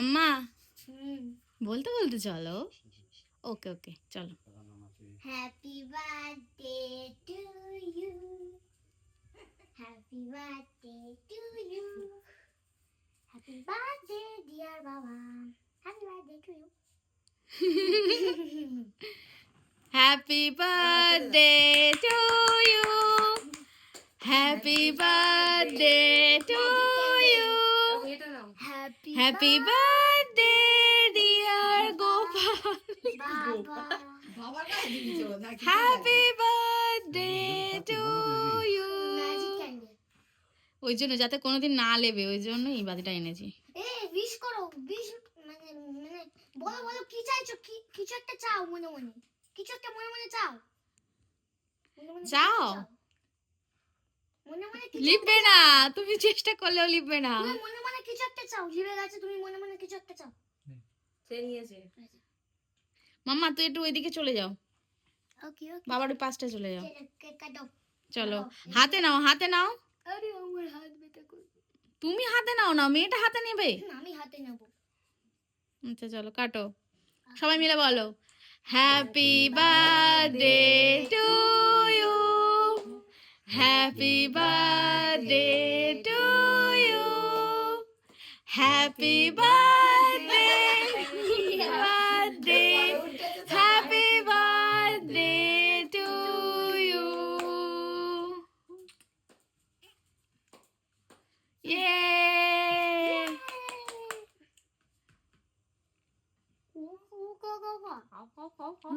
আম্মা বলতে বলতে চলো। ওকে ওকে চলো। Happy birthday to you, happy birthday to you, happy birthday dear বাবা, happy birthday to you. Happy birthday to you, happy birthday to you, happy birthday dear Gopal, বাবা happy birthday to you. Magic candle. ওই জন্য যাতে কোনোদিন না লেবে, ওই জন্য এই বাতিটা এনেছি। এ উইশ করো, উইশ মানে মানে বলো বলো কি চাইছো, কি কিছু একটা চাও মনে মনে, কিছু একটা মনে মনে চাও, মনে মনে চাও? মনে মনে কিছু লিখবে না, তুমি চেষ্টা করলেও লিখবে না। তুমি মনে মনে কিছু একটা চাও, লিখে গেছে, তুমি মনে মনে কিছু একটা চাও। সে নিয়েছে। মাম্মা তুই একটু ওইদিকে চলে যাও, ওকে ওকে, বাবার ওই পাশটা চলে যাও। কেক কাটো। চলো হাতে নাও, হাতে নাও। আরে আমার হাত ব্যথা করছে। তুমি হাতে নাও না, মেয়েটা হাতে নেবে। আমি হাতে নেব। আচ্ছা চলো কাটো, সবাই মিলে বলো happy birthday to you, happy birthday to you, happy birthday, birthday, happy birthday to you. ইয়ে ও ও গো গো গো।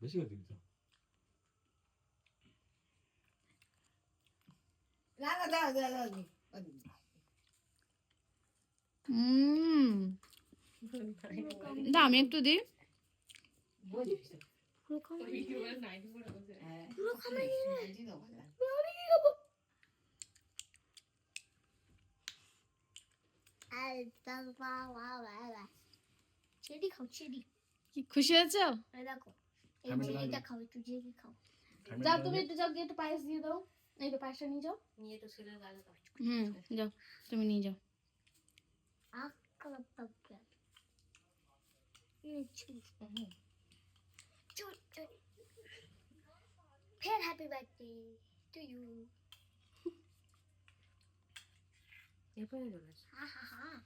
বেশি করে দিবি তো। না না দাও দাও দাও। দাও আমি একটু দিই। পুরো খামাই পুরো খামাই আর বাবা বাবা চেরি খাও, চেরি। কি খুশি হয়েছো? এই দেখো, এই আমি চেরিটা খাই। খাও, একটু চেরি খাও। যাও তুমি একটু যাও, গিয়ে একটু পায়েস দিয়ে দাও। এই তো পায়েসটা নিয়ে যাও। নিয়ে তো ছেলের গালে দাও। যাও তুমি নিয়ে যাও। আকালা পাকা চুপ চুপ চুপ। फिर हैप्पी बर्थडे टू यू। এরপরে বলে हाँ हाँ हाँ।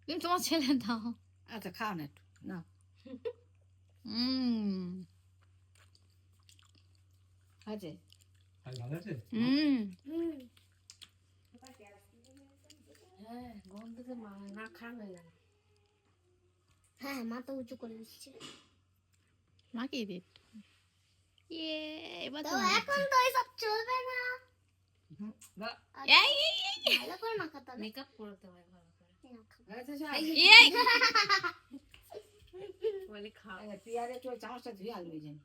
তুমি তোমার ছেলে দাও। আচ্ছা খাও না একটু না। আছে আর ভালো আছে? হ্যাঁ গন্ধতে না খারাপ হয়ে গেল। হ্যাঁ মাথা উঁচু করে দিচ্ছে। মাকে দে। ইয়ে এবার তো তো এখন তো এসব চলবে না। এই এই এই ভালো করে মাখাতে হবে। মেকআপ করতে হয় ভালো করে। আচ্ছা এই বলে খাও। পিয়ারে তো চামচটা ধুয়ে আলবি যেন।